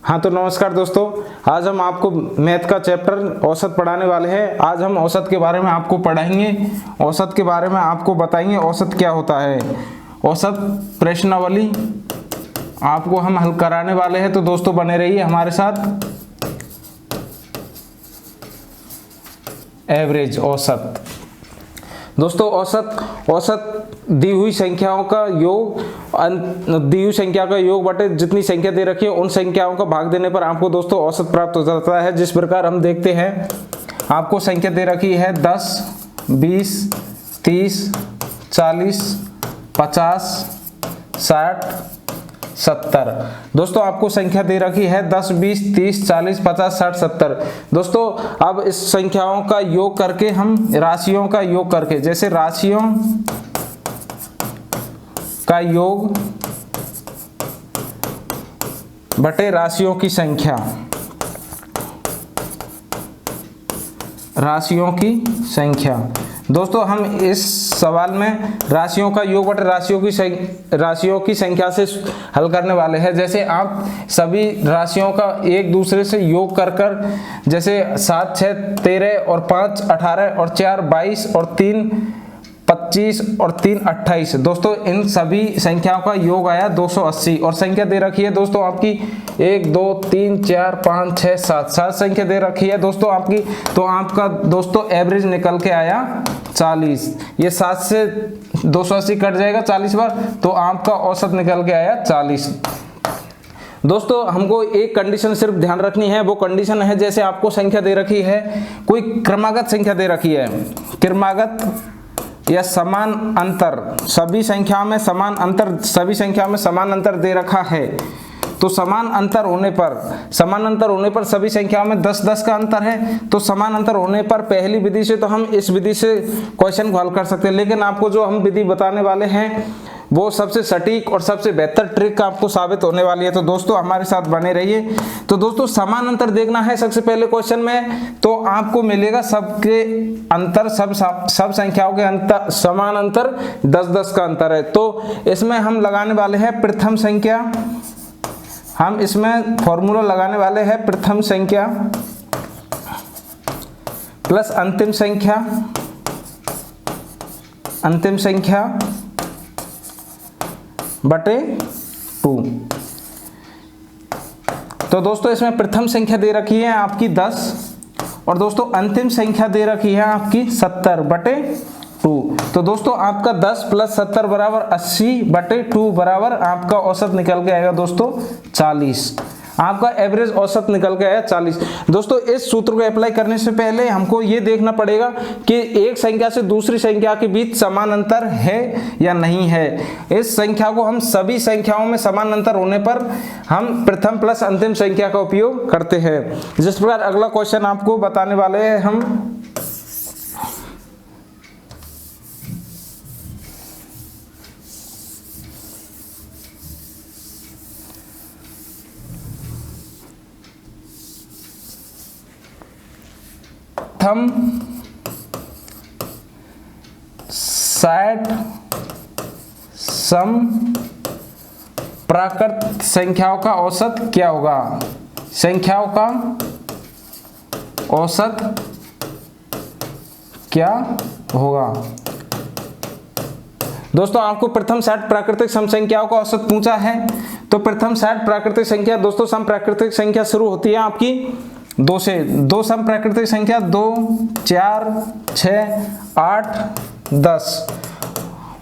हाँ तो नमस्कार दोस्तों, आज हम आपको मैथ का चैप्टर औसत पढ़ाने वाले हैं। आज हम औसत के बारे में आपको पढ़ाएंगे, औसत के बारे में आपको बताएंगे औसत क्या होता है। औसत प्रश्नावली आपको हम हल कराने वाले हैं, तो दोस्तों बने रहिए हमारे साथ। एवरेज औसत दोस्तों, औसत दी हुई संख्याओं का योग, दी हुई संख्या का योग बटे जितनी संख्या दे रखी है उन संख्याओं का भाग देने पर आपको दोस्तों औसत प्राप्त हो जाता है। जिस प्रकार हम देखते हैं, आपको संख्या दे रखी है 10, 20, 30, 40, 50, 60, 70। दोस्तों आपको संख्या दे रखी है 10, 20, 30, 40, 50, 60, 70। दोस्तों अब इस संख्याओं का योग करके हम राशियों का योग करके, जैसे राशियों का योग बटे राशियों की संख्या, राशियों की संख्या। दोस्तों हम इस सवाल में राशियों का योग बटे राशियों की संख्या से हल करने वाले हैं। जैसे आप सभी राशियों का एक दूसरे से योग कर जैसे 7, 6, 13 और 5, 18 और 4, 22 और 3, 25 और 3, 28। दोस्तों इन सभी संख्याओं का योग आया 280 और संख्या दे रखी है दोस्तों आपकी 1, 2, 3, 4, 5, 6, 7 संख्या दे रखी है दोस्तों आपकी। तो आपका दोस्तों एवरेज निकल के आया 40। ये 7 से 280 कट जाएगा 40 बार, तो आपका औसत निकल के आया 40। दोस्तों हमको एक कंडीशन सिर्फ ध्यान रखनी है, वो कंडीशन है जैसे आपको संख्या दे रखी है, कोई क्रमागत संख्या दे रखी है, क्रमागत या समान अंतर, सभी संख्या में समान अंतर दे रखा है। तो समान अंतर होने पर सभी संख्याओं में 10-10 का अंतर है, तो समान अंतर होने पर पहली विधि से तो हम इस विधि से क्वेश्चन को हल कर सकते हैं। लेकिन आपको जो हम विधि बताने वाले हैं वो सबसे सटीक और सबसे बेहतर ट्रिक आपको साबित होने वाली है, तो दोस्तों हमारे साथ बने रहिए। तो दोस्तों समान अंतर देखना है सबसे पहले क्वेश्चन में, तो आपको मिलेगा सबके अंतर, सब संख्याओं के अंतर, समान अंतर 10-10 का अंतर है। तो इसमें हम लगाने वाले हैं प्रथम संख्या, हम इसमें फॉर्मूला लगाने वाले हैं प्रथम संख्या प्लस अंतिम संख्या बटे 2। तो दोस्तों इसमें प्रथम संख्या दे रखी है आपकी 10 और दोस्तों अंतिम संख्या दे रखी है आपकी 70 बटे 2। तो दोस्तों आपका 10 + 70 बराबर 80 बटे 2 बराबर आपका औसत निकल के आएगा दोस्तों 40। आपका एवरेज औसत निकल के आया 40। दोस्तों इस सूत्र को अप्लाई करने से पहले हमको ये देखना पड़ेगा कि एक संख्या से दूसरी संख्या के बीच समान अंतर है या नहीं है। इस संख्या को हम सभी संख्याओं में समान अंतर होने पर हम प्रथम प्लस अंतिम संख्या का उपयोग करते हैं। जिस प्रकार अगला क्वेश्चन आपको बताने वाले हैं हम, प्रथम 60 सम प्राकृत संख्याओं का औसत क्या होगा? संख्याओं का औसत क्या होगा? दोस्तों आपको प्रथम 60 प्राकृतिक सम संख्याओं का औसत पूछा है, तो प्रथम 60 प्राकृतिक संख्या दोस्तों सम प्राकृतिक संख्या शुरू होती है आपकी 2 से। 2 सम प्राकृतिक संख्या 2, 4, 6, 8, 10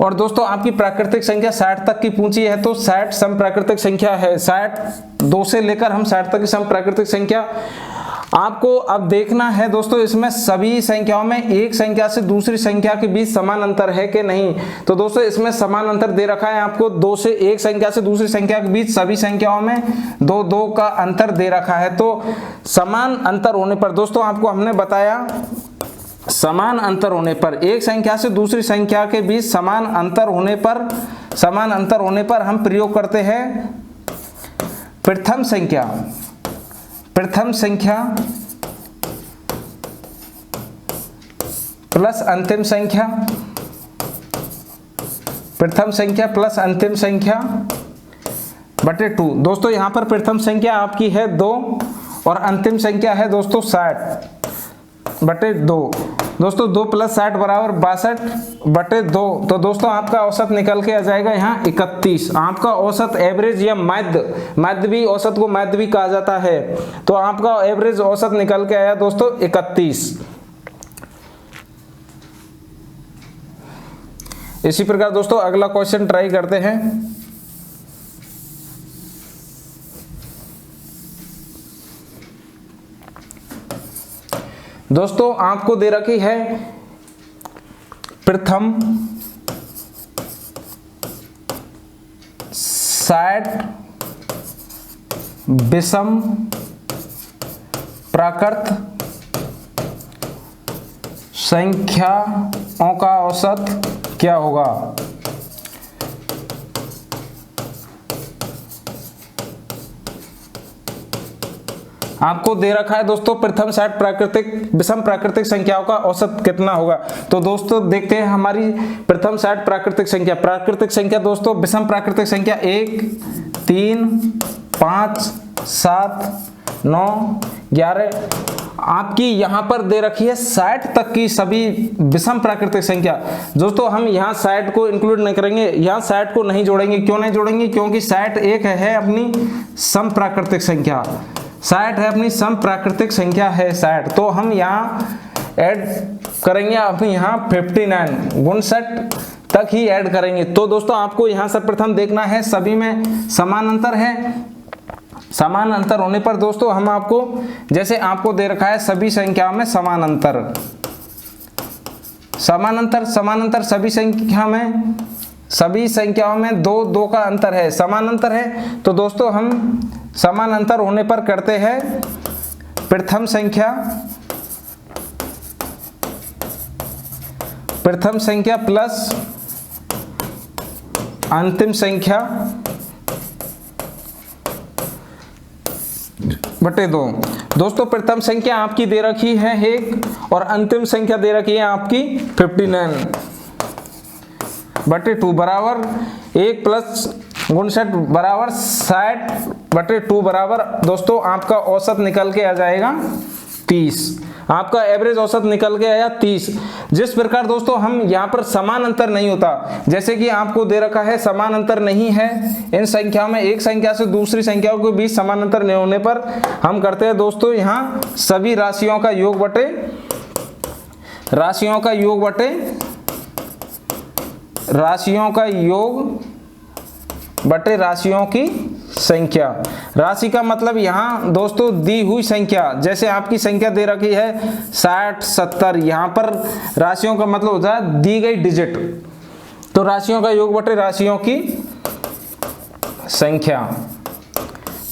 और दोस्तों आपकी प्राकृतिक संख्या 60 तक की पूछी है, तो 60 सम प्राकृतिक संख्या है। 60 2 से लेकर हम 60 तक की सम प्राकृतिक संख्या आपको अब देखना है दोस्तों, इसमें सभी संख्याओं में एक संख्या से दूसरी संख्या के बीच समान अंतर है कि नहीं। तो दोस्तों इसमें समान अंतर दे रखा है आपको, 2 से एक संख्या से दूसरी संख्या के बीच सभी संख्याओं में 2-2 का अंतर दे रखा है। तो समान अंतर होने पर दोस्तों आपको हमने बताया, समान अंतर होने पर एक संख्या से दूसरी संख्या के बीच समान अंतर होने पर हम प्रयोग करते हैं प्रथम संख्या प्लस अंतिम संख्या, प्रथम संख्या प्लस अंतिम संख्या बटे 2। दोस्तों यहाँ पर प्रथम संख्या आपकी है 2 और अंतिम संख्या है दोस्तों 60 बटे 2। दोस्तों 2 + 60 बराबर 62 बटे 2। तो दोस्तों आपका औसत निकल के आ जाएगा यहाँ 31। आपका औसत एवरेज या माध्य भी, औसत को माध्य भी कहा जाता है। तो आपका एवरेज औसत निकल के आया दोस्तों 31। इसी प्रकार दोस्तों अगला क्वेश्चन ट्राई करते हैं। दोस्तों आपको दे रखी है प्रथम 60 विषम प्राकृत संख्याओं का औसत क्या होगा। आपको दे रखा है दोस्तों प्रथम 60 विषम प्राकृतिक संख्याओं का औसत कितना होगा। तो दोस्तों देखते हैं हमारी प्रथम 60 प्राकृतिक संख्या दोस्तों विषम प्राकृतिक संख्या 1 3 5 7 9 11 आपकी यहाँ पर दे रखी है 60 तक की सभी विषम प्राकृतिक संख्या। दोस्तों हम यहाँ 60 को इंक्लूड नहीं करेंगे, यहाँ 60 को नहीं जोड़ेंगे। क्यों नहीं जोड़ेंगे? क्योंकि 60 एक है अपनी सम प्राकृतिक संख्या, 60 है अपनी सम प्राकृतिक संख्या है 60। तो हम यहाँ ऐड करेंगे अपनी यहाँ 59 59 तक ही ऐड करेंगे। तो दोस्तों आपको यहाँ सर्वप्रथम देखना है सभी में समान अंतर है। समान अंतर होने पर दोस्तों हम आपको, जैसे आपको दे रखा है सभी संख्याओं में समान अंतर सभी संख्याओं में 2 2 का अंतर है, समान अंतर है। तो दोस्तों हम समान अंतर होने पर करते हैं प्रथम संख्या प्लस अंतिम संख्या बटे 2। दोस्तों प्रथम संख्या आपकी दे रखी है 1 और अंतिम संख्या दे रखी है आपकी 59 बटे 2 बराबर 1 + 59 बराबर 60 बटे 2 बराबर दोस्तों आपका औसत निकल के आ जाएगा 30। आपका एवरेज औसत निकल के आया 30। जिस प्रकार दोस्तों हम यहाँ पर समान अंतर नहीं होता, जैसे कि आपको दे रखा है समान अंतर नहीं है इन संख्याओं में, एक संख्या से दूसरी संख्याओं के बीच समान अंतर नहीं होने पर हम करते हैं दोस्तों यहाँ सभी राशियों का योग बटे राशियों की संख्या। राशि का मतलब यहाँ दोस्तों दी हुई संख्या, जैसे आपकी संख्या दे रखी है 60 70, यहाँ पर राशियों का मतलब होता है दी गई डिजिट। तो राशियों का योग बटे राशियों की संख्या।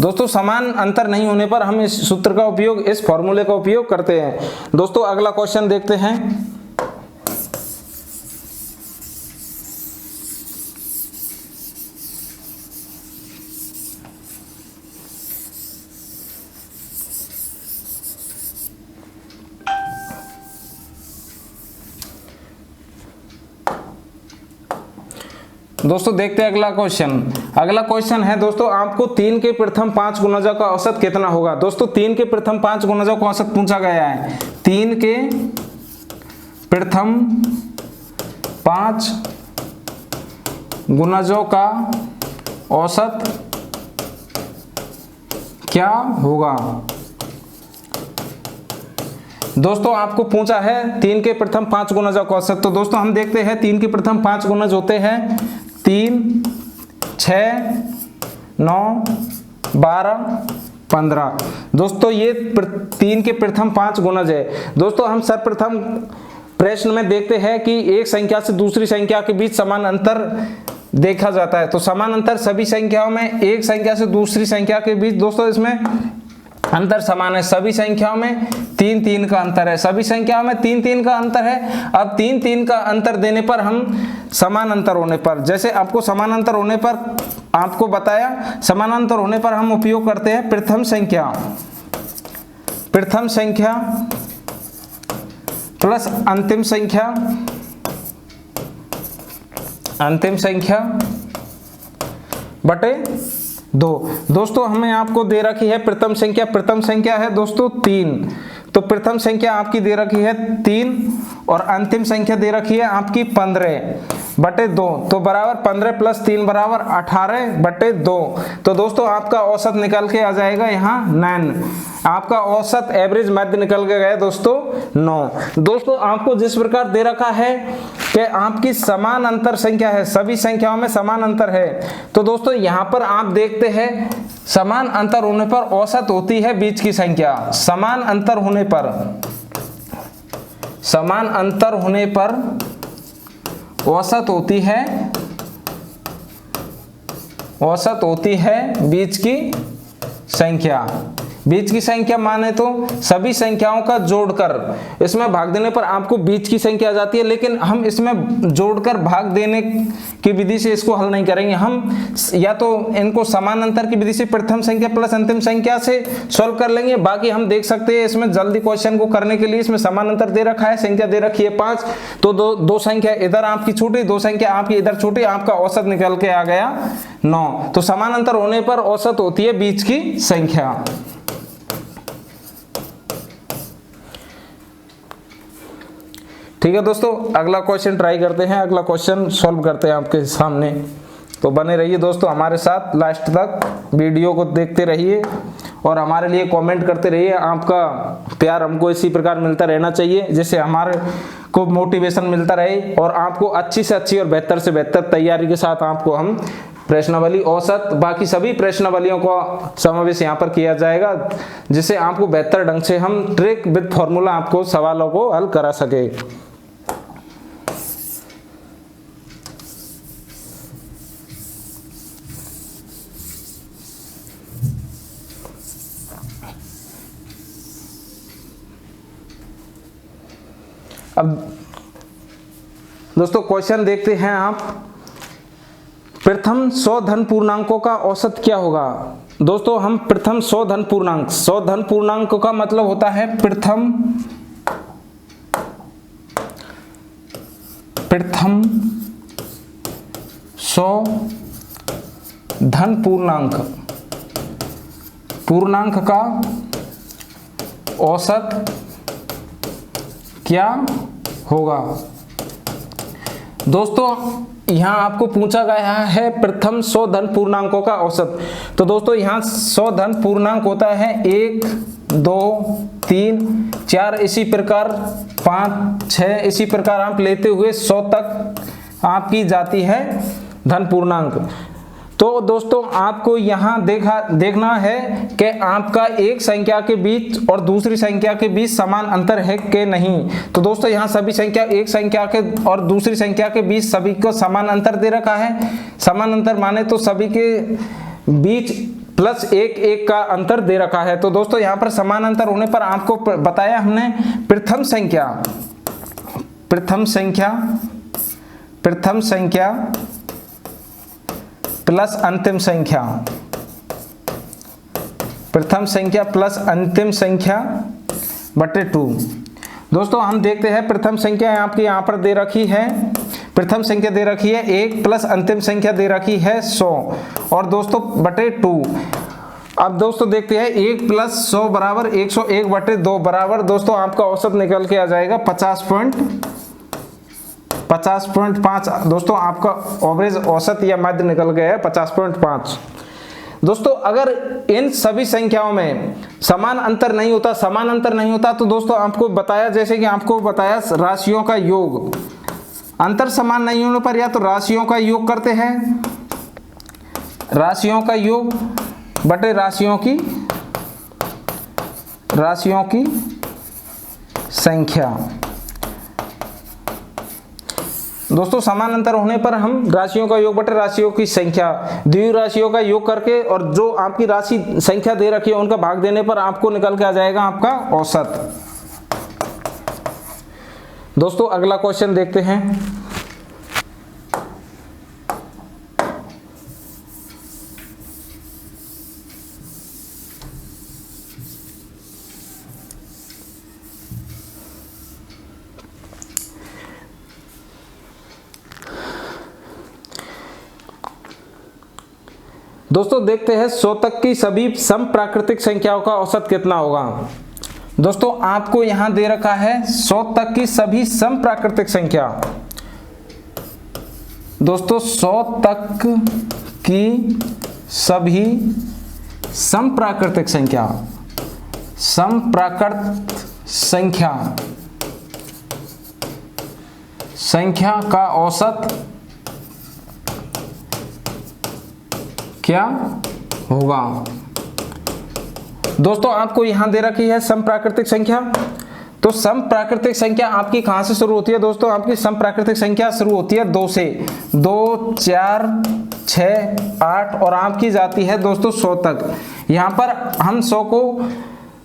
दोस्तों समान अंतर नहीं होने पर हम इस सूत्र का उपयोग, इस फॉर्मूले का उपयोग करते हैं। दोस्तों अगला क्वेश्चन देखते हैं। दोस्तों देखते हैं अगला क्वेश्चन है दोस्तों, आपको 3 के प्रथम 5 गुणजों का औसत कितना होगा। दोस्तों 3 के प्रथम 5 गुणजों का औसत पूछा गया है। 3 के प्रथम 5 गुणजों का औसत क्या होगा। दोस्तों आपको पूछा है 3 के प्रथम 5 गुणजों का औसत। तो दोस्तों हम देखते हैं 3 के प्रथम 5 गुणज होते हैं 3 6 9 12 15। दोस्तों ये 3 के प्रथम 5 गुणज है। दोस्तों हम सर्वप्रथम प्रश्न में देखते हैं कि एक संख्या से दूसरी संख्या के बीच समान अंतर देखा जाता है। तो समान अंतर सभी संख्याओं में, एक संख्या से दूसरी संख्या के बीच दोस्तों इसमें अंतर समान है। सभी संख्याओं में 3 3 का अंतर है, सभी संख्याओं में 3 3 का अंतर है। अब 3 3 का अंतर देने पर हम समान अंतर होने पर, जैसे आपको समान अंतर होने पर आपको बताया, समान अंतर होने पर हम उपयोग करते हैं प्रथम संख्या प्लस अंतिम संख्या बटे 2। दोस्तों हमें आपको दे रखी है प्रथम संख्या है दोस्तों 3, तो प्रथम संख्या आपकी दे रखी है 3 और अंतिम संख्या दे रखी है आपकी 15/2, तो बराबर 15 + 3 बराबर 18/2। तो दोस्तों आपका औसत निकल के आ जाएगा यहाँ 9, आपका औसत एवरेज मध्य निकल के गया दोस्तों 9। दोस्तों आपको जिस प्रकार दे रखा है कि आपकी समान अंतर संख्या है, सभी संख्याओं में समान अंतर है, तो दोस्तों यहाँ पर आप देखते हैं समान अंतर होने पर औसत होती है बीच की संख्या, समान अंतर होने पर औसत होती है बीच की संख्या। बीच की संख्या माने तो सभी संख्याओं का जोड़कर, इसमें भाग देने पर आपको बीच की संख्या आ जाती है, लेकिन हम इसमें जोड़कर भाग देने की विधि से इसको हल नहीं करेंगे। हम या तो इनको समान अंतर की विधि से प्रथम संख्या प्लस अंतिम संख्या से सॉल्व कर लेंगे। बाकी हम देख सकते हैं इसमें जल्दी क्वेश्चन को करने के लिए इसमें समान अंतर दे रखा है, संख्या दे रखी है 5, तो दो संख्या इधर आपकी छोटी, 2 संख्या आपकी इधर छोटी, आपका औसत निकल के आ गया 9। तो समान अंतर होने पर औसत होती है बीच की संख्या। ठीक है दोस्तों, अगला क्वेश्चन ट्राई करते हैं, अगला क्वेश्चन सॉल्व करते हैं आपके सामने। तो बने रहिए दोस्तों हमारे साथ, लास्ट तक वीडियो को देखते रहिए और हमारे लिए कमेंट करते रहिए। आपका प्यार हमको इसी प्रकार मिलता रहना चाहिए, जिससे हमारे को मोटिवेशन मिलता रहे और आपको अच्छी से अच्छी और बेहतर से बेहतर तैयारी के साथ आपको हम प्रश्नावली, औसत, बाकी सभी प्रश्नावलियों का समावेश यहाँ पर किया जाएगा, जिससे आपको बेहतर ढंग से हम ट्रिक विद फॉर्मूला आपको सवालों को हल करा सके। अब दोस्तों क्वेश्चन देखते हैं आप, प्रथम 100 धन पूर्णांकों का औसत क्या होगा। दोस्तों हम प्रथम 100 धन पूर्णांक का मतलब होता है प्रथम 100 धन पूर्णांक का औसत क्या होगा। दोस्तों यहाँ आपको पूछा गया है प्रथम 100 धन पूर्णांकों का औसत, तो दोस्तों यहाँ 100 धन पूर्णांक होता है 1, 2, 3, 4, इसी प्रकार 5, 6, इसी प्रकार आप लेते हुए 100 तक आपकी जाती है धन पूर्णांक। तो दोस्तों आपको यहाँ देखना है कि आपका एक संख्या के बीच और दूसरी संख्या के बीच समान अंतर है कि नहीं। तो दोस्तों यहाँ सभी संख्या, एक संख्या के और दूसरी संख्या के बीच सभी को समान अंतर दे रखा है। समान अंतर माने तो सभी के बीच +1 का अंतर दे रखा है। तो दोस्तों यहाँ पर समान अंतर होने पर आपको बताया हमने प्रथम संख्या प्लस अंतिम संख्या, प्रथम संख्या प्लस अंतिम संख्या बटे 2। दोस्तों हम देखते हैं प्रथम संख्या आपकी यहाँ पर दे रखी है, प्रथम संख्या दे रखी है 1 प्लस अंतिम संख्या दे रखी है 100 और दोस्तों बटे 2। अब दोस्तों देखते हैं 1 + 100 बराबर 101/2 बराबर दोस्तों आपका औसत निकल के आ जाएगा 50.5। दोस्तों आपका एवरेज औसत या मध्य निकल गया है 50.5। दोस्तों अगर इन सभी संख्याओं में समान अंतर नहीं होता तो दोस्तों आपको बताया, जैसे कि आपको बताया राशियों का योग, अंतर समान नहीं होने पर या तो राशियों का योग करते हैं, राशियों का योग बटे राशियों की संख्या। दोस्तों समान अंतर होने पर हम राशियों का योग बटे राशियों की संख्या, द्वि राशियों का योग करके और जो आपकी राशि संख्या दे रखी है उनका भाग देने पर आपको निकल के आ जाएगा आपका औसत। दोस्तों अगला क्वेश्चन देखते हैं। दोस्तों देखते हैं 100 तक की सभी सम प्राकृतिक संख्याओं का औसत कितना होगा। दोस्तों आपको यहां दे रखा है 100 तक की सभी सम प्राकृतिक संख्या। दोस्तों 100 तक की सभी सम प्राकृतिक संख्या, सम प्राकृत संख्या का औसत क्या होगा। दोस्तों आपको यहां दे रखी है सम प्राकृतिक संख्या। तो सम प्राकृतिक संख्या आपकी कहां से शुरू होती है दोस्तों? आपकी सम प्राकृतिक संख्या शुरू होती है 2 से। 2, 4, 6, 8 और आपकी जाती है दोस्तों 100 तक। यहां पर हम 100 को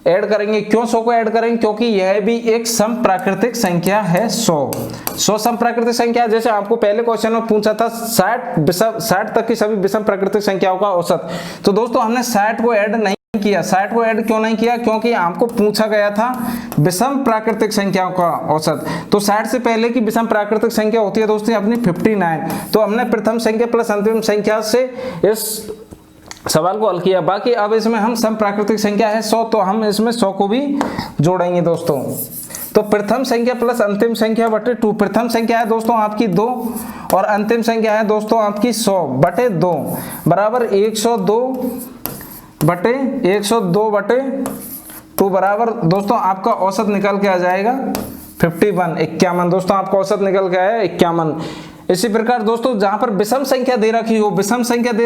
ऐड करेंगे। क्यों 100 को ऐड करेंगे? क्योंकि यह भी एक सम प्राकृतिक संख्या है। 100 सम प्राकृतिक संख्या, जैसे आपको पहले क्वेश्चन में पूछा था 60 तक की सभी विषम प्राकृतिक संख्याओं का औसत। तो दोस्तों हमने 60 को ऐड नहीं किया। 60 को ऐड क्यों नहीं किया? क्योंकि आपको पूछा गया था विषम प्राकृतिक संख्याओं का औसत। तो 60 से पहले की विषम प्राकृतिक संख्या होती है दोस्तों अपनी 59। तो हमने प्रथम संख्या प्लस अंतिम संख्या से इस सवाल को हल किया। बाकी अब इसमें हम सम प्राकृतिक संख्या है 100, तो हम इसमें 100 को भी जोड़ेंगे दोस्तों। तो प्रथम संख्या प्लस अंतिम संख्या बटे 2। प्रथम संख्या है दोस्तों आपकी 2 और अंतिम संख्या है दोस्तों आपकी 100 बटे 2 बराबर 102 बटे 2 बराबर दोस्तों आपका औसत निकल के आ जाएगा 51। दोस्तों आपका औसत निकल के आया 51। इसी प्रकार दोस्तों जहां पर विषम संख्या दे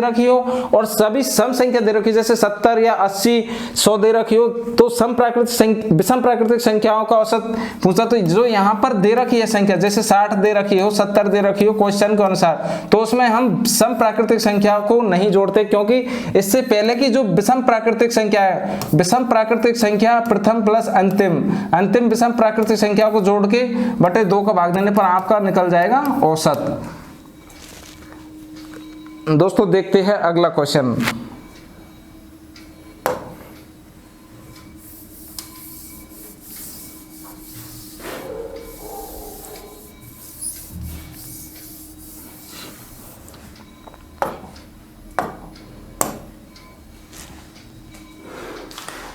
रखी हो और सभी सम संख्या दे रखी, जैसे 70 या 80, 100 दे रखी हो, तो विषम प्राकृतिक संख्याओं का औसत पूछा। तो जो यहाँ पर दे रखी है संख्या, जैसे 60 दे रखी हो, 70 दे रखी हो क्वेश्चन के अनुसार, तो उसमें हम सम प्राकृतिक संख्या को नहीं जोड़ते, क्योंकि इससे पहले की जो विषम प्राकृतिक संख्या है, विषम प्राकृतिक संख्या प्रथम प्लस अंतिम विषम प्राकृतिक संख्या को जोड़ के बटे 2 का भाग देने पर आपका निकल जाएगा औसत। दोस्तों देखते हैं अगला क्वेश्चन।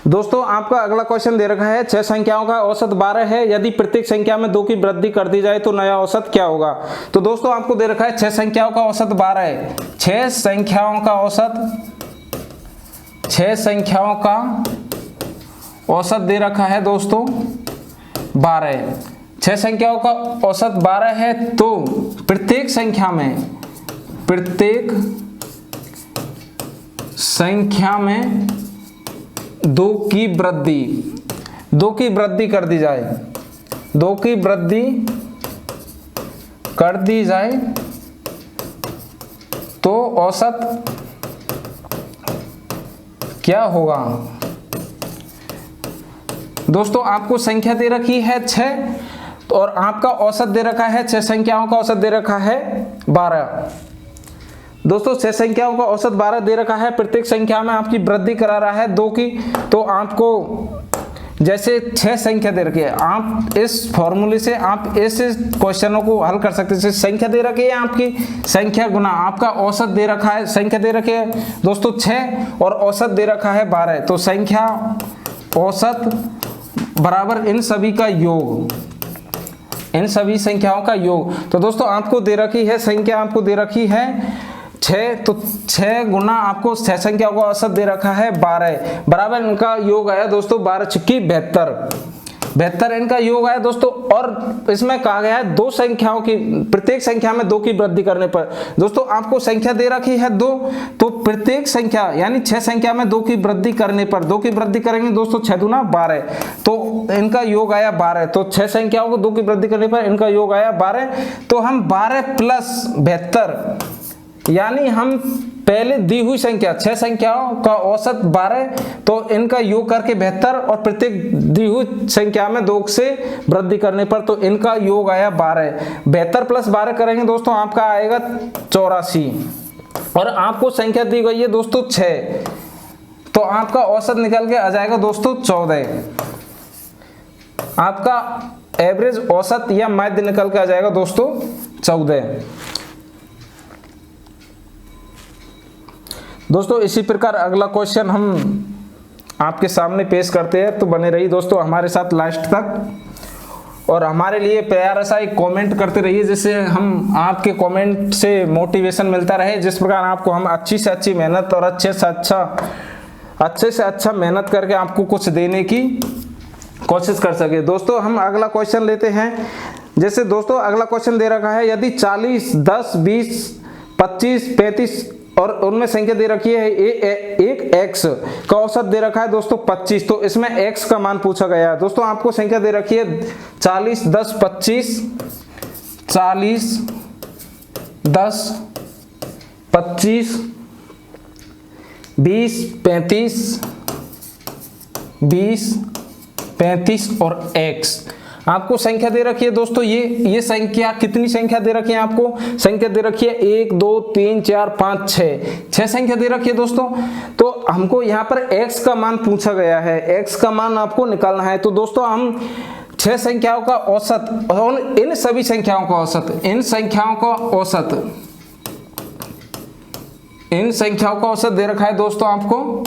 दोस्तों आपका अगला क्वेश्चन दे रखा है 6 संख्याओं का औसत 12 है, यदि प्रत्येक संख्या में 2 की वृद्धि कर दी जाए तो नया औसत क्या होगा। तो दोस्तों आपको दे रखा है 6 संख्याओं का औसत 12 है। 6 संख्याओं का औसत दे रखा है दोस्तों 12। 6 संख्याओं का औसत 12 है, तो प्रत्येक संख्या में 2 की वृद्धि कर दी जाए, 2 की वृद्धि कर दी जाए तो औसत क्या होगा। दोस्तों आपको संख्या दे रखी है 6 और आपका औसत दे रखा है 6 संख्याओं का औसत दे रखा है 12। दोस्तों 6 संख्याओं का औसत 12 दे रखा है, प्रत्येक संख्या में आपकी वृद्धि करा रहा है 2 की। तो आपको जैसे 6 संख्या दे रखी है, आप इस फॉर्मूले से आप इस क्वेश्चनों को हल कर सकते हैं। संख्या दे रखी है आपकी, संख्या गुना आपका औसत दे रखा है, संख्या दे रखी है दोस्तों 6 और औसत दे रखा है 12। तो संख्या औसत बराबर इन सभी का योग, इन सभी संख्याओं का योग। तो दोस्तों आपको दे रखी है संख्या, आपको दे रखी है 6, तो 6 गुना आपको 6 संख्याओं का औसत दे रखा है 12 बराबर इनका योग आया दोस्तों 12 छक्की 72 इनका योग आया दोस्तों। और इसमें कहा गया है 2 संख्याओं की, प्रत्येक संख्या में 2 की वृद्धि करने पर। दोस्तों आपको संख्या दे रखी है 2, तो प्रत्येक संख्या यानी 6 संख्या में 2 की वृद्धि करने पर, 2 की वृद्धि करेंगे दोस्तों 6 दूना 12, तो इनका योग आया 12। तो 6 संख्याओं को 2 की वृद्धि करने पर इनका योग आया 12। तो हम 12 प्लस 72 यानी हम पहले दी हुई संख्या 6 संख्याओं का औसत 12, तो इनका योग करके 72 और प्रत्येक दी हुई संख्या में 2 से वृद्धि करने पर तो इनका योग आया 12। 72 प्लस 12 करेंगे दोस्तों आपका आएगा 84 और आपको संख्या दी गई है दोस्तों 6, तो आपका औसत निकल के आ जाएगा दोस्तों 14। आपका एवरेज औसत या माध्य निकल के आ जाएगा दोस्तों 14। दोस्तों इसी प्रकार अगला क्वेश्चन हम आपके सामने पेश करते हैं, तो बने रहिए दोस्तों हमारे साथ लास्ट तक और हमारे लिए प्यारा सा एक कमेंट करते रहिए, जिससे हम आपके कमेंट से मोटिवेशन मिलता रहे, जिस प्रकार आपको हम अच्छी से अच्छी मेहनत और अच्छे से अच्छा मेहनत करके आपको कुछ देने की कोशिश कर सके। दोस्तों हम अगला क्वेश्चन लेते हैं। जैसे दोस्तों अगला क्वेश्चन दे रखा है, यदि 40, 10, 20, 25, 35 और उनमें संख्या दे रखी है एक x का औसत दे रखा है दोस्तों 25, तो इसमें x का मान पूछा गया है। दोस्तों आपको संख्या दे रखी है 40, 10, 25, 40, 10, 25, 20, 35, 20, 35 और x आपको संख्या दे रखी है। दोस्तों ये संख्या कितनी संख्या दे रखी है, आपको संख्या दे रखी है 1, 2, 3, 4, 5, 6 संख्या दे रखी है दोस्तों। तो हमको यहाँ पर x का मान पूछा गया है, x का मान आपको निकालना है। तो दोस्तों हम 6 संख्याओं का औसत और इन सभी संख्याओं का औसत, इन संख्याओं का औसत दे रखा है दोस्तों आपको,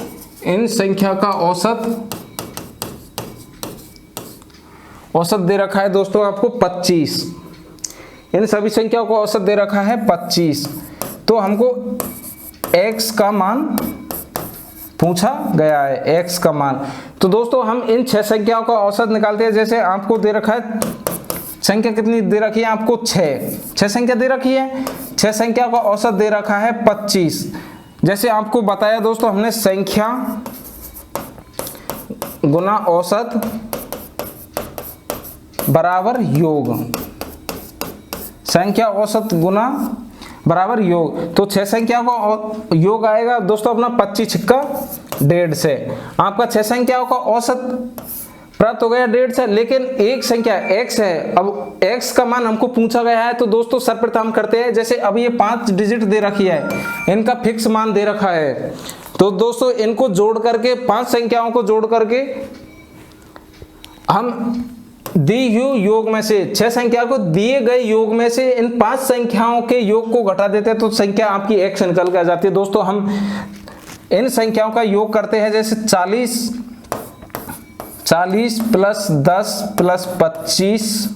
इन संख्या का औसत दे रखा है दोस्तों आपको 25, इन सभी संख्याओं को औसत दे रखा है 25। तो हमको x का मान पूछा गया है, x का मान। तो दोस्तों हम इन 6 संख्याओं का औसत निकालते हैं। जैसे आपको दे रखा है संख्या कितनी दे रखी है आपको 6 संख्या दे रखी है, 6 संख्या का औसत दे रखा है 25। जैसे आपको बताया दोस्तों हमने संख्या गुना औसत बराबर योग, संख्या औसत गुना बराबर योग। तो 6 संख्या का योग आएगा दोस्तों अपना 25 छिक्का 150 से। आपका 6 संख्याओं का औसत प्राप्त हो गया 150 से, लेकिन एक संख्या x है। अब x का मान हमको पूछा गया है, तो दोस्तों सर्वप्रथम करते हैं। जैसे अब ये 5 डिजिट दे रखी है, इनका फिक्स मान दे रखा है, तो दोस्तों इनको जोड़ करके 5 संख्याओं को जोड़ करके हम दी हुई योग में से 6 संख्या को दिए गए योग में से इन 5 संख्याओं के योग को घटा देते हैं, तो संख्या आपकी x निकल के आ जाती है। दोस्तों हम इन संख्याओं का योग करते हैं। जैसे 40 प्लस 10 प्लस 25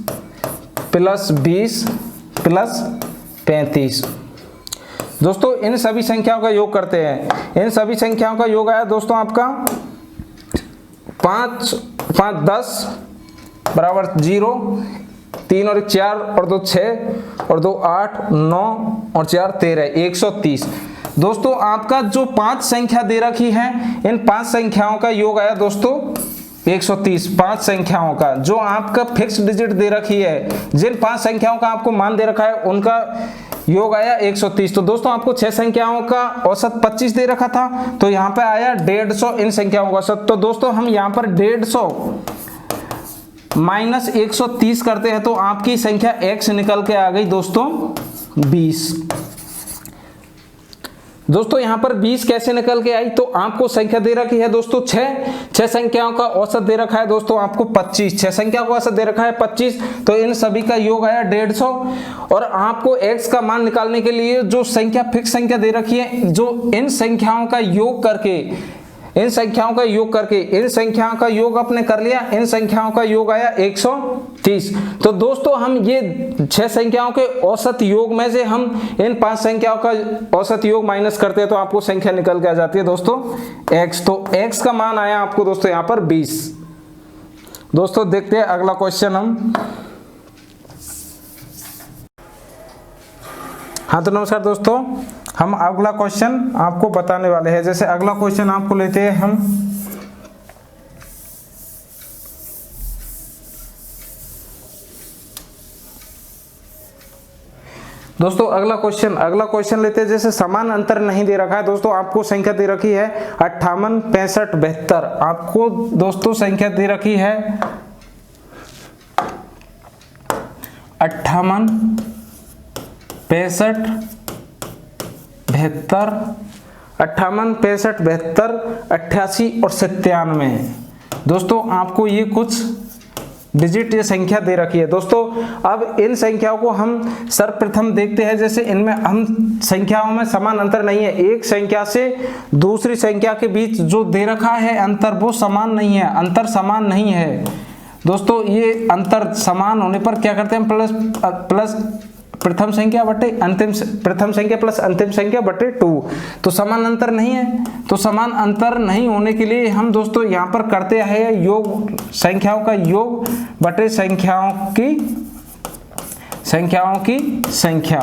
प्लस 20 प्लस 35। दोस्तों इन सभी संख्याओं का योग करते हैं। इन सभी संख्याओं का योग आया दोस्तों आपका 5 5 10 बराबर 0, 3 और 1 4 और 2 6 और 2 8 9 और 4 13 130। दोस्तों आपका जो 5 संख्या दे रखी है, इन 5 संख्याओं का योग आया दोस्तों 130। 5 संख्याओं का जो आपका फिक्स डिजिट दे रखी है, जिन 5 संख्याओं का आपको मान दे रखा है, उनका योग आया 130। तो दोस्तों आपको 6 संख्याओं का औसत 25 दे रखा था, तो यहाँ पे आया 150 इन संख्याओं का औसत। तो दोस्तों हम यहाँ पर 150 माइनस 130 करते हैं, तो आपकी संख्या x निकल के आ गई दोस्तों 20। दोस्तों यहाँ पर 20 कैसे निकल के आई, तो आपको संख्या दे रखी है दोस्तों 6 संख्याओं का औसत दे रखा है दोस्तों आपको 25। 6 संख्या का औसत दे रखा है 25, तो इन सभी का योग आया 150। और आपको x का मान निकालने के लिए जो संख्या फिक्स संख्या दे रखी है, जो इन संख्याओं का योग करके इन संख्याओं का योग आपने कर लिया, इन संख्याओं का योग आया 130। तो दोस्तों हम ये 6 संख्याओं के औसत योग में से हम इन 5 संख्याओं का औसत योग माइनस करते हैं, तो आपको संख्या निकल के आ जाती है दोस्तों x। तो x का मान आया आपको दोस्तों यहाँ पर 20। दोस्तों देखते हैं अगला क्वेश्चन हम। हाँ तो नमस्कार दोस्तों, हम अगला क्वेश्चन आपको बताने वाले हैं। जैसे अगला क्वेश्चन आपको लेते हैं हम दोस्तों अगला क्वेश्चन लेते हैं। जैसे समान अंतर नहीं दे रखा है दोस्तों, आपको संख्या दे रखी है 58 65 72। आपको दोस्तों संख्या दे रखी है 58 65 72, 58 65 72 88 और 97। दोस्तों आपको ये कुछ डिजिट ये संख्या दे रखी है। दोस्तों अब इन संख्याओं को हम सर्वप्रथम देखते हैं। जैसे इनमें हम संख्याओं में समान अंतर नहीं है, एक संख्या से दूसरी संख्या के बीच जो दे रखा है अंतर वो समान नहीं है, अंतर समान नहीं है। दोस्तों ये अंतर समान होने पर क्या करते हैं, प्लस प्रथम संख्या बटे अंतिम, प्रथम संख्या प्लस अंतिम संख्या बटे 2। तो समान अंतर नहीं है, तो समान अंतर नहीं होने के लिए हम दोस्तों यहाँ पर करते हैं योग, संख्याओं का योग बटे संख्याओं की संख्या,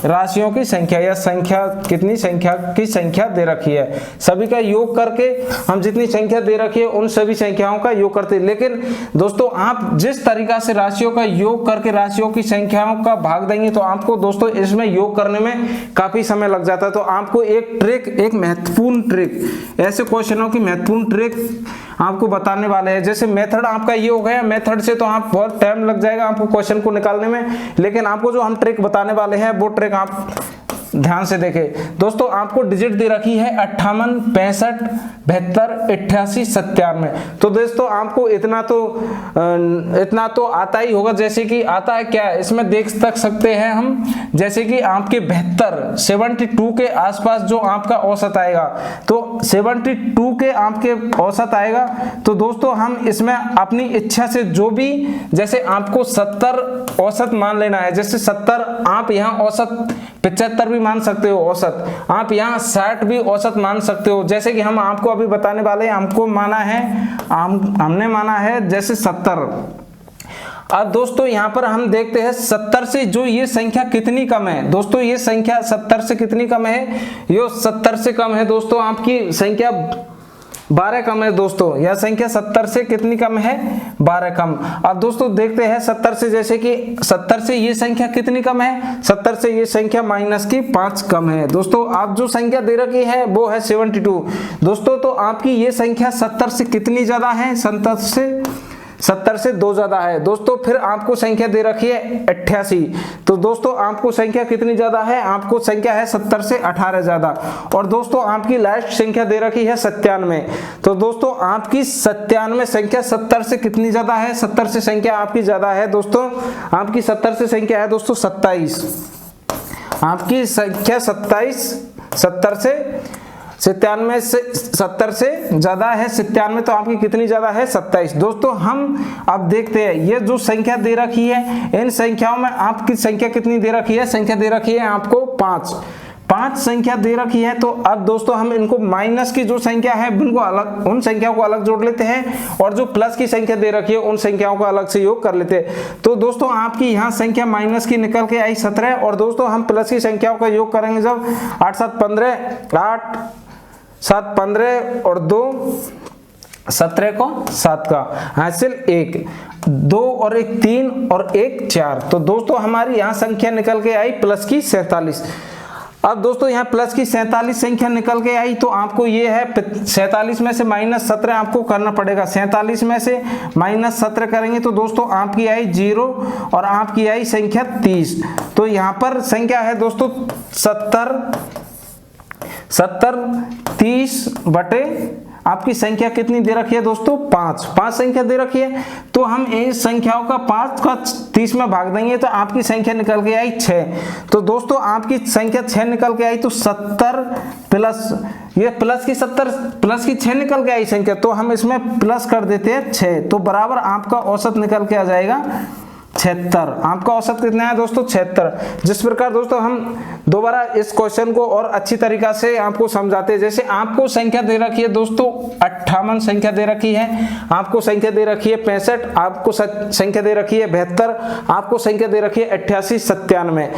राशियों की संख्या, या संख्या कितनी संख्या की संख्या दे रखी है, सभी का योग करके हम जितनी संख्या दे रखी है उन सभी संख्याओं का योग करते हैं। लेकिन दोस्तों आप जिस तरीका से राशियों का योग करके राशियों की संख्याओं का भाग देंगे तो आपको दोस्तों इसमें योग करने में काफी समय लग जाता है। तो आपको एक ट्रिक, एक महत्वपूर्ण ट्रिक, ऐसे क्वेश्चनों की महत्वपूर्ण ट्रिक आपको बताने वाले हैं। जैसे मेथड आपका ये हो गया, मेथड से तो आप बहुत टाइम लग जाएगा आपको क्वेश्चन को निकालने में, लेकिन आपको जो हम ट्रिक बताने वाले हैं वो ट्रिक आप ध्यान से देखें। दोस्तों आपको डिजिट दे रखी है 58, 65, 72, 88, 97। तो दोस्तों आपको इतना तो आता ही होगा। जैसे कि आता है क्या, इसमें देख सकते हैं हम, जैसे कि आपके 72 के आसपास जो आपका औसत आएगा, तो 72 के आपके औसत आएगा। तो दोस्तों हम इसमें अपनी इच्छा से जो भी, जैसे आपको 70 औसत मान लेना है, जैसे 70 आप यहाँ औसत 75 भी मान सकते हो, औसत आप यहाँ 60 भी औसत मान सकते हो। जैसे कि हम आपको अभी बताने वाले हैं, हमने माना है जैसे 70। अब दोस्तों यहाँ पर हम देखते हैं 70 से जो ये संख्या कितनी कम है। दोस्तों ये संख्या 70 से कितनी कम है, ये 70 से कम है दोस्तों, आपकी संख्या 12 कम है दोस्तों। यह संख्या 70 से कितनी कम है, 12 कम। अब दोस्तों देखते हैं 70 से, जैसे कि 70 से ये संख्या कितनी कम है, 70 से ये संख्या -5 कम है। दोस्तों आप जो संख्या दे रखी है वो है 72। दोस्तों तो आपकी ये संख्या 70 से कितनी ज्यादा है, 70 से 2 ज्यादा है दोस्तों। फिर आपको संख्या दे रखी है 88। तो दोस्तों आपको संख्या कितनी ज्यादा है, आपको संख्या है 70 से 18 ज्यादा। और दोस्तों आपकी लास्ट संख्या दे रखी है 97। तो दोस्तों आपकी 97 संख्या 70 से कितनी ज्यादा है, 70 से संख्या आपकी ज्यादा है दोस्तों, आपकी 70 से संख्या है दोस्तों 27। आपकी संख्या 27, 70 से ज्यादा है 97, तो आपकी कितनी ज्यादा है 27। दोस्तों हम अब देखते हैं ये जो संख्या दे रखी है, इन संख्याओं में आपकी संख्या कितनी दे रखी है, संख्या दे रखी है आपको 5 संख्या दे रखी है। तो अब दोस्तों हम इनको माइनस की जो संख्या है उनको अलग, उन संख्याओं को अलग जोड़ लेते हैं, और जो प्लस की संख्या दे रखी है उन संख्याओं को अलग से योग कर लेते हैं। तो दोस्तों आपकी यहाँ संख्या माइनस की निकल के आई 17, और दोस्तों हम प्लस की संख्याओं का योग करेंगे जब 8 7 15 और 2 17 को 7 का हासिल 1, 2 और 1 3 और 1 4। तो दोस्तों हमारी यहाँ संख्या निकल के आई प्लस की 47। अब दोस्तों यहाँ प्लस की 47 संख्या निकल के आई, तो आपको ये है 47 में से -17 आपको करना पड़ेगा। 47 में से -17 करेंगे तो दोस्तों आपकी आई 0 और आपकी आई संख्या 30। तो यहाँ पर संख्या है दोस्तों 70 30 बटे आपकी संख्या कितनी दे रखी है दोस्तों, 5 संख्या दे रखी है। तो हम इस संख्याओं का 5 का 30 में भाग देंगे तो आपकी संख्या निकल के आई 6। तो दोस्तों आपकी संख्या 6 निकल के आई, तो 70 प्लस ये प्लस की 6 निकल के आई संख्या, तो हम इसमें प्लस कर देते हैं 6, तो बराबर आपका औसत निकल के आ जाएगा 76। आपका औसत कितना है दोस्तों, 76। जिस प्रकार दोस्तों हम दोबारा इस क्वेश्चन को और अच्छी तरीका से आपको समझाते हैं। जैसे आपको संख्या दे रखी है दोस्तों 58 संख्या दे रखी है, आपको संख्या दे रखी है 65, आपको संख्या दे रखी है 72, आपको संख्या दे रखी है 88 97।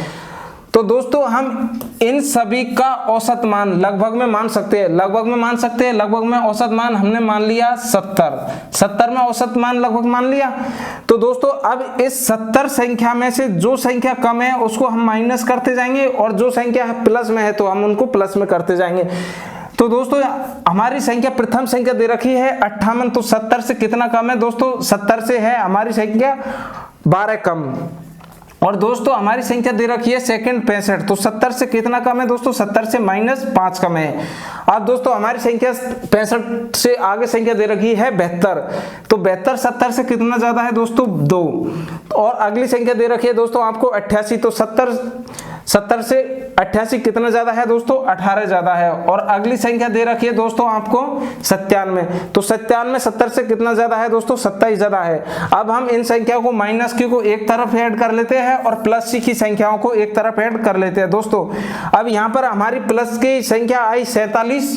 तो दोस्तों हम इन सभी का औसत मान लगभग में मान सकते हैं, लगभग में औसत मान हमने मान लिया 70 में औसत मान लगभग मान लिया। तो दोस्तों अब इस 70 संख्या में से जो संख्या कम है उसको हम माइनस करते जाएंगे, और जो संख्या प्लस में है तो हम उनको प्लस में करते जाएंगे। तो दोस्तों हमारी संख्या प्रथम संख्या दे रखी है 58, तो 70 से कितना कम है दोस्तों, 70 से है हमारी संख्या 12 कम। और दोस्तों हमारी संख्या दे रखी है सेकंड 65, तो 70 से कितना कम है दोस्तों, 70 से -5 कम है। अब दोस्तों हमारी संख्या 65 से आगे संख्या दे रखी है 72, तो 72 70 से कितना ज्यादा है दोस्तों, 2। और अगली संख्या दे रखी है दोस्तों आपको 88, तो 70 से 88 कितना ज्यादा है दोस्तों, 18 ज्यादा है। और अगली संख्या दे रखी है दोस्तों आपको 97, तो 97 70 से कितना ज्यादा है दोस्तों, 27 ज्यादा है। अब हम इन संख्याओं को माइनस की को एक तरफ ऐड कर लेते हैं और प्लस की संख्याओं को एक तरफ ऐड कर लेते हैं दोस्तों। अब यहाँ पर हमारी प्लस की संख्या आई 47,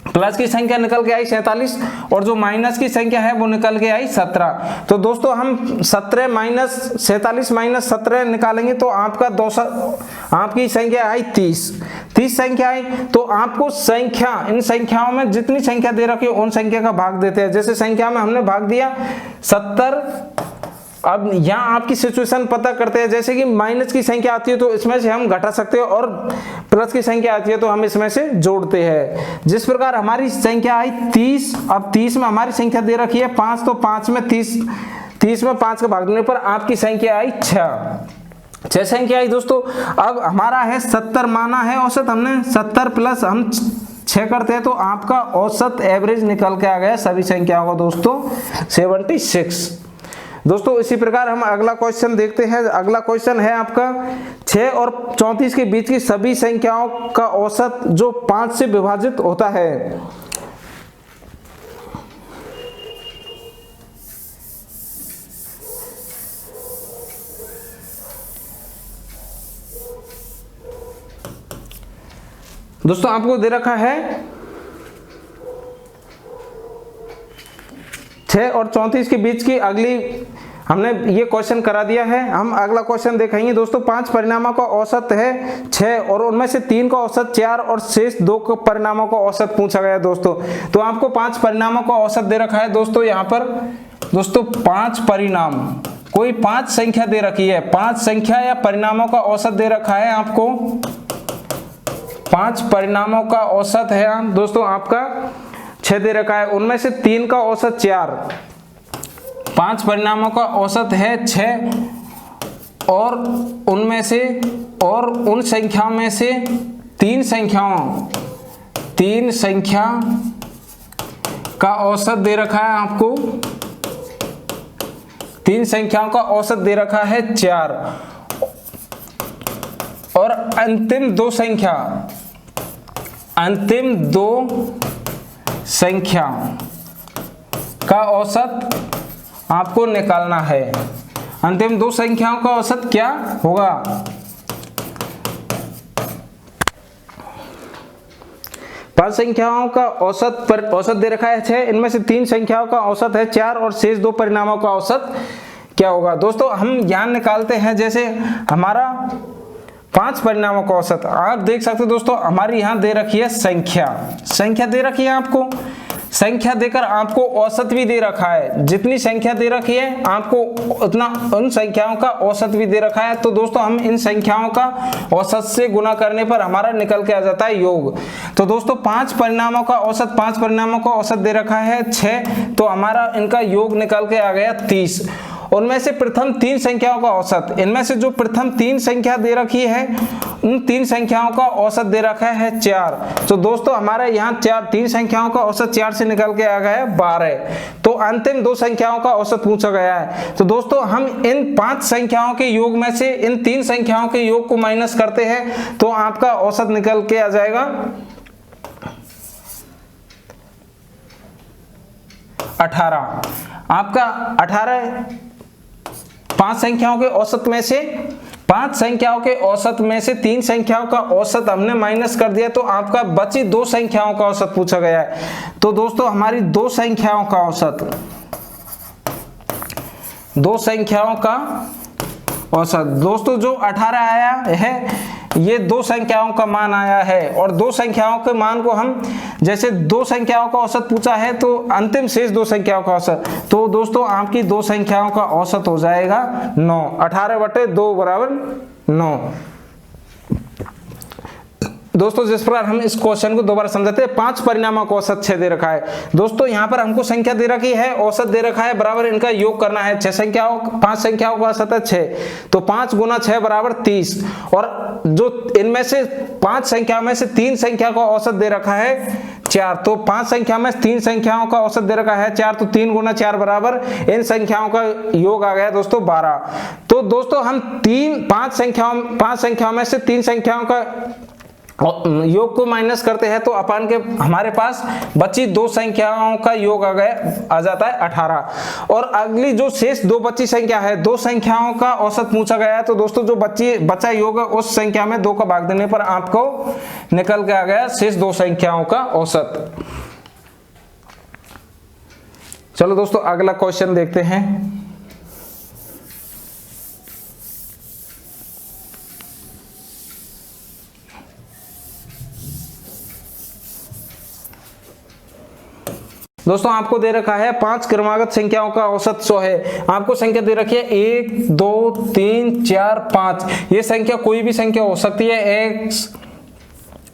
प्लस की संख्या निकल के आई 47 और जो माइनस की संख्या है वो निकल के आई 17। तो दोस्तों हम 17 माइनस 47 माइनस 17 निकालेंगे तो आपकी संख्या आई 30 संख्या आई। तो आपको संख्या, इन संख्याओं में जितनी संख्या दे रखी है उन संख्या का भाग देते हैं। जैसे संख्या में हमने भाग दिया 70। अब यहाँ आपकी सिचुएशन पता करते हैं, जैसे कि माइनस की संख्या आती है तो इसमें से हम घटा सकते हैं और प्लस की संख्या आती है तो हम इसमें से जोड़ते हैं। जिस प्रकार हमारी संख्या आई 30। अब 30 में हमारी संख्या दे रखी है 5, तो 5 में 30 में 5 का भाग देने पर आपकी संख्या आई 6 संख्या आई दोस्तों। अब हमारा है 70 माना है औसत हमने, 70 प्लस हम 6 करते हैं तो आपका औसत एवरेज निकल के आ गया सभी संख्याओं का दोस्तों 76। दोस्तों इसी प्रकार हम अगला क्वेश्चन देखते हैं। अगला क्वेश्चन है आपका 6 और 34 के बीच की सभी संख्याओं का औसत जो 5 से विभाजित होता है। दोस्तों आपको दे रखा है 6 और 34 के बीच की अगली, हमने ये क्वेश्चन करा दिया है। हम अगला क्वेश्चन देखेंगे दोस्तों। 5 परिणामों का औसत है 6 और उनमें से 3 का औसत 4 और शेष 2 परिणामों का औसत पूछा गया है दोस्तों। तो आपको 5 परिणामों का औसत दे रखा है दोस्तों। यहाँ पर दोस्तों 5 परिणाम, कोई 5 संख्या दे रखी है, 5 संख्या या परिणामों का औसत दे रखा है आपको। 5 परिणामों का औसत है दोस्तों आपका 6 दे रखा है, उनमें से 3 का औसत 4। 5 परिणामों का औसत है 6 और उनमें से, और उन संख्याओं में से 3 संख्या का औसत दे रखा है आपको। 3 संख्याओं का औसत दे रखा है 4 और अंतिम 2 संख्या का औसत आपको निकालना है। अंतिम 2 संख्याओं का औसत क्या होगा? 5 संख्याओं का औसत दे रखा है 6, इनमें से 3 संख्याओं का औसत है 4 और शेष 2 परिणामों का औसत क्या होगा? दोस्तों हम यहाँ निकालते हैं, जैसे हमारा 5 परिणामों का औसत आप देख सकते हो दोस्तों। हमारी यहाँ दे रखी है संख्या दे रखी है आपको, संख्या देकर आपको औसत भी दे रखा है। जितनी संख्या दे रखी है आपको उतना उन संख्याओं का औसत भी दे रखा है। तो दोस्तों हम इन संख्याओं का औसत से गुना करने पर हमारा निकल के आ जाता है योग। तो दोस्तों 5 परिणामों का औसत दे रखा है 6, तो हमारा इनका योग निकल के आ गया 30। उनमें से प्रथम 3 संख्याओं का औसत, इनमें से जो प्रथम 3 संख्या दे रखी है उन 3 संख्याओं का औसत दे रखा है 4। तो दोस्तों हमारा यहाँ 3 संख्याओं का औसत 4 से निकल के आ गया है 12। तो अंतिम 2 संख्याओं का औसत पूछा गया है। तो दोस्तों हम इन 5 संख्याओं के योग में से इन 3 संख्याओं के योग को माइनस करते हैं तो आपका औसत निकल के आ जाएगा 18। आपका 18 5 संख्याओं के औसत में से 3 संख्याओं का औसत हमने माइनस कर दिया, तो आपका बची 2 संख्याओं का औसत पूछा गया है। तो दोस्तों हमारी 2 संख्याओं का औसत, दोस्तों जो 18 आया है ये 2 संख्याओं का मान आया है, और 2 संख्याओं के मान को हम, जैसे 2 संख्याओं का औसत पूछा है तो अंतिम शेष 2 संख्याओं का औसत, तो दोस्तों आपकी 2 संख्याओं का औसत हो जाएगा 9। 18/2 = 9। दोस्तों जिस प्रकार हम इस क्वेश्चन को दोबारा समझते हैं, 5 परिणामों का औसत 6 दे रखा है। दोस्तों यहाँ पर हमको संख्या दे रखी है, औसत दे रखा है, बराबर इनका योग करना है। 5 संख्याओं का औसत है 6, तो 5 गुना 6 बराबर 30। और जो इनमें से 5 संख्या में से 3 संख्या का औसत दे रखा है 4, तो 5 संख्या में 3 संख्याओं का औसत दे रखा है 4, तो 3 गुना 4 बराबर इन संख्याओं का योग आ गया दोस्तों 12। तो दोस्तों हम 5 संख्याओं में से 3 संख्याओं का योग को माइनस करते हैं तो अपान के हमारे पास बची 2 संख्याओं का योग आ जाता है 18। और अगली जो शेष 2 बची संख्या है, 2 संख्याओं का औसत पूछा गया है, तो दोस्तों जो बचा योग है उस संख्या में 2 का भाग देने पर आपको निकल के आ गया शेष 2 संख्याओं का औसत। चलो दोस्तों अगला क्वेश्चन देखते हैं। दोस्तों आपको दे रखा है 5 क्रमागत संख्याओं का औसत 100 है। आपको संख्या दे रखी है 1 2 3 4 5। ये संख्या कोई भी संख्या हो सकती है।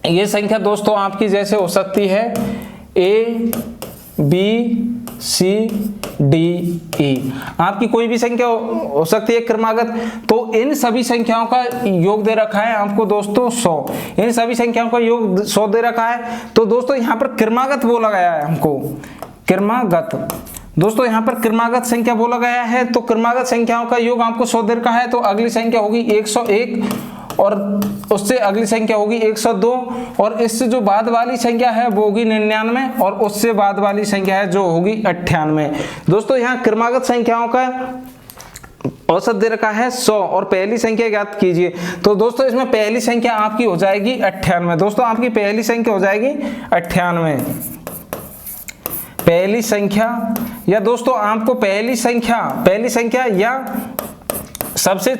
ये संख्या दोस्तों आपकी जैसे हो सकती है A B C D E, आपकी कोई भी संख्या हो सकती है क्रमागत। तो इन सभी संख्याओं का योग दे रखा है आपको दोस्तों 100। इन सभी संख्याओं का योग 100 दे रखा है। तो दोस्तों यहाँ पर क्रमागत बोला गया है हमको, क्रमागत दोस्तों यहाँ पर क्रमागत संख्या बोला गया है। तो क्रमागत संख्याओं का योग आपको 100 दे रखा है, तो अगली संख्या होगी 101 और उससे अगली संख्या होगी 102 और इससे जो बाद वाली संख्या है वो होगी 99 और उससे बाद वाली संख्या है जो होगी 98। दोस्तों यहाँ क्रमागत संख्याओं का औसत दे रखा है 100 और पहली संख्या ज्ञात कीजिए। तो दोस्तों इसमें पहली संख्या आपकी हो जाएगी 98। दोस्तों आपकी पहली संख्या हो जाएगी 98। पहली संख्या या दोस्तों आपको पहली संख्या या सबसे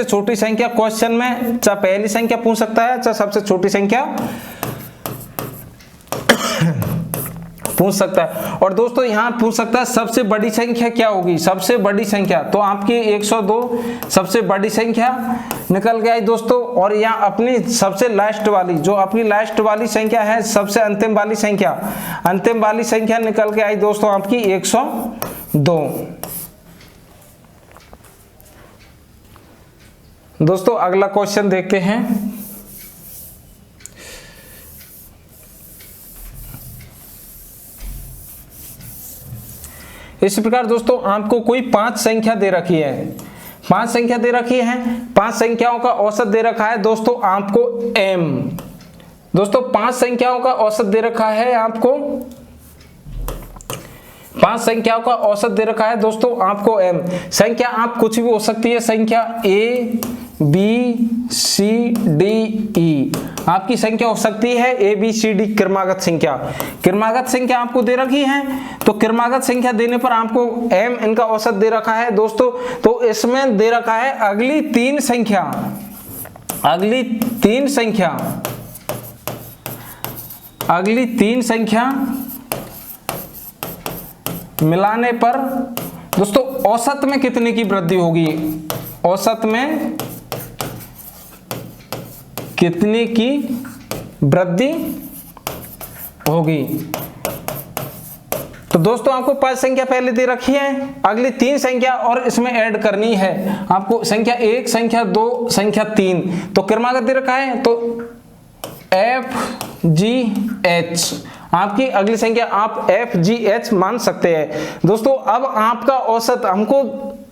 छोटी संख्या क्वेश्चन में चाहे पहली संख्या पूछ सकता है चाहे सबसे छोटी संख्या पूछ सकता है। और दोस्तों यहाँ पूछ सकता है सबसे बड़ी संख्या क्या होगी। सबसे बड़ी संख्या तो आपकी 102 सबसे बड़ी संख्या निकल के आई दोस्तों। और यहाँ अपनी सबसे लास्ट वाली जो आपकी लास्ट वाली संख्या है, सबसे अंतिम वाली संख्या निकल के आई दोस्तों आपकी 102। दोस्तों अगला क्वेश्चन देखते हैं। इस प्रकार दोस्तों आपको कोई 5 संख्या दे रखी है, 5 संख्या दे रखी है, 5 संख्याओं का औसत दे रखा है दोस्तों आपको m। दोस्तों 5 संख्याओं का औसत दे रखा है आपको 5 संख्याओं का औसत दे रखा है दोस्तों आपको m। संख्या आप कुछ भी हो सकती है, संख्या A B C D E आपकी संख्या हो सकती है A B C D क्रमागत संख्या आपको दे रखी है। तो क्रमागत संख्या देने पर आपको m इनका औसत दे रखा है दोस्तों। तो इसमें दे रखा है अगली तीन संख्या मिलाने पर दोस्तों औसत में कितने की वृद्धि होगी, औसत में कितने की वृद्धि होगी। तो दोस्तों आपको 5 संख्या पहले दे रखी है, अगली 3 संख्या और इसमें ऐड करनी है आपको, संख्या 1 संख्या 2 संख्या 3। तो क्रमागत दे रखा है तो F G H आपकी अगली संख्या आप F G H मान सकते हैं। दोस्तों अब आपका औसत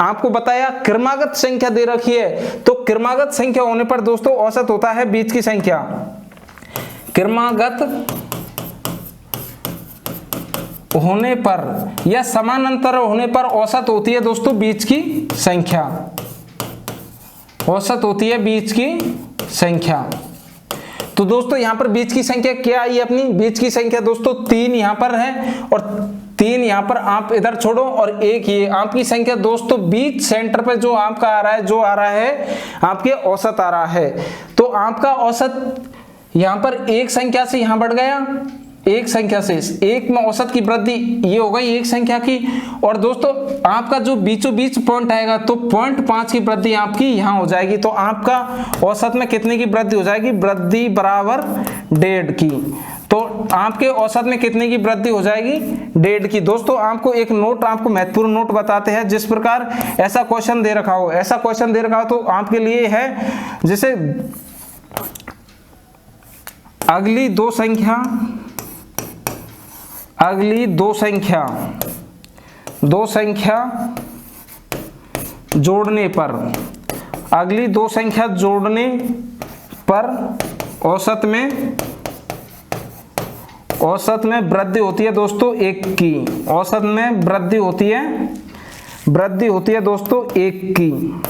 आपको बताया क्रमागत संख्या दे रखी है। तो क्रमागत संख्या होने पर दोस्तों औसत होता है बीच की संख्या। क्रमागत होने पर या समानांतर होने पर औसत होती है दोस्तों बीच की संख्या, औसत होती है बीच की संख्या। तो दोस्तों यहाँ पर बीच की संख्या क्या आई अपनी, बीच की संख्या दोस्तों 3 यहाँ पर है और 3 यहाँ पर आप इधर छोड़ो और 1 ये आपकी संख्या दोस्तों बीच सेंटर पे जो आपका आ रहा है, जो आ रहा है आपके औसत आ रहा है। तो आपका औसत यहाँ पर 1 संख्या से यहाँ बढ़ गया एक संख्या से, एक में औसत की वृद्धि ये हो गई एक संख्या की। और दोस्तों आपका जो बीचों बीच पॉइंट आएगा तो 0.5 की वृद्धि आपकी यहाँ हो जाएगी। तो आपका औसत में कितने की वृद्धि हो जाएगी, वृद्धि बराबर 1.5 की। तो आपके औसत में कितने की वृद्धि हो जाएगी, 1.5 की। दोस्तों आपको एक नोट, आपको महत्वपूर्ण नोट बताते हैं। जिस प्रकार ऐसा क्वेश्चन दे रखा हो, ऐसा क्वेश्चन दे रखा हो तो आपके लिए है, जैसे अगली दो संख्या जोड़ने पर, अगली दो संख्या जोड़ने पर औसत में वृद्धि होती है दोस्तों 1 की। औसत में वृद्धि होती है दोस्तों 1 की।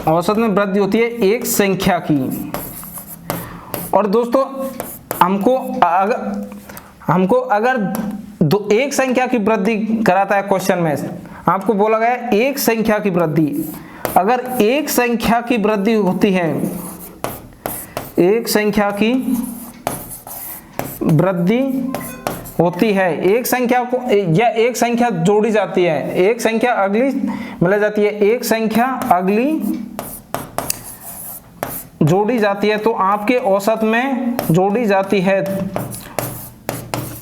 औसत में वृद्धि होती है एक संख्या की। और दोस्तों हमको अगर एक संख्या की वृद्धि कराता है क्वेश्चन में, आपको बोला गया एक संख्या की वृद्धि, अगर एक संख्या की वृद्धि होती है, एक संख्या की वृद्धि होती है, एक संख्या को या एक संख्या जोड़ी जाती है, एक संख्या अगली मिला जाती है, एक संख्या अगली जोड़ी जाती है तो आपके औसत में जोड़ी जाती है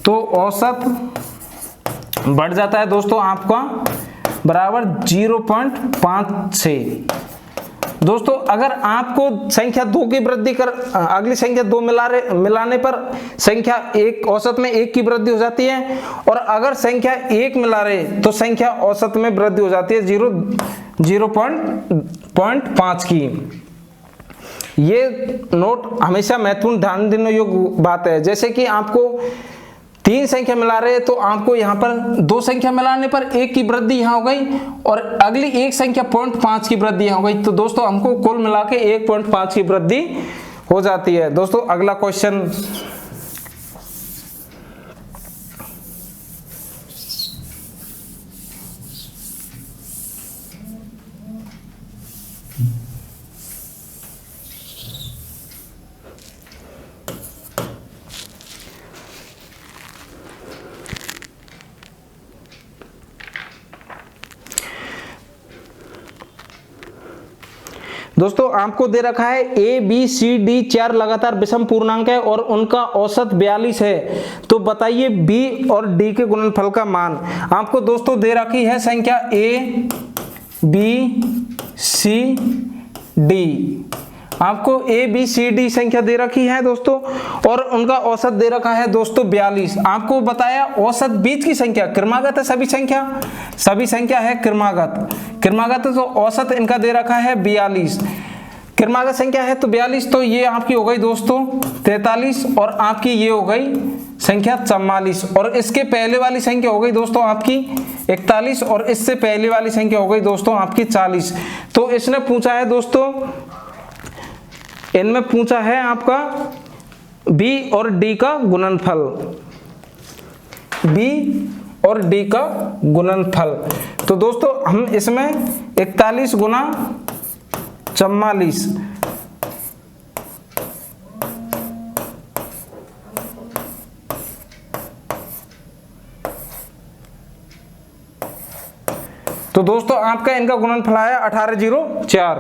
तो औसत बढ़ जाता है दोस्तों आपका बराबर 0.5 से। दोस्तों अगर आपको संख्या 2 की वृद्धि कर अगली संख्या 2 मिलाने पर संख्या 1 औसत में 1 की वृद्धि हो जाती है, और अगर संख्या 1 मिला रहे तो संख्या औसत में वृद्धि हो जाती है 0.5 की। ये नोट हमेशा महत्वपूर्ण ध्यान देने योग्य बात है। जैसे कि आपको 3 संख्या मिला रहे हैं तो आपको यहाँ पर 2 संख्या मिलाने पर 1 की वृद्धि यहाँ हो गई और अगली एक संख्या 0.5 की वृद्धि यहाँ हो गई। तो दोस्तों हमको कुल मिला के 1.5 की वृद्धि हो जाती है। दोस्तों अगला क्वेश्चन, दोस्तों आपको दे रखा है ए बी सी डी 4 लगातार विषम पूर्णांक है और उनका औसत 42 है, तो बताइए बी और डी के गुणनफल का मान। आपको दोस्तों दे रखी है संख्या ए बी सी डी, आपको ए बी सी डी संख्या दे रखी है दोस्तों और उनका औसत दे रखा है दोस्तों 42। आपको बताया औसत बीच की संख्या, क्रमागत है सभी संख्या है क्रमागत है, तो औसत इनका दे रखा है 42। क्रमागत संख्या है तो 42, तो ये आपकी हो गई दोस्तों 43 और आपकी ये हो गई संख्या 44, और इसके पहले वाली संख्या हो गई दोस्तों आपकी 41 और इससे पहले वाली संख्या हो गई दोस्तों आपकी 40। तो इसने पूछा है दोस्तों, इनमें पूछा है आपका बी और डी का गुणनफल, बी और डी का गुणनफल। तो दोस्तों हम इसमें 41 गुना 44, तो दोस्तों आपका इनका गुणनफल आया 1804।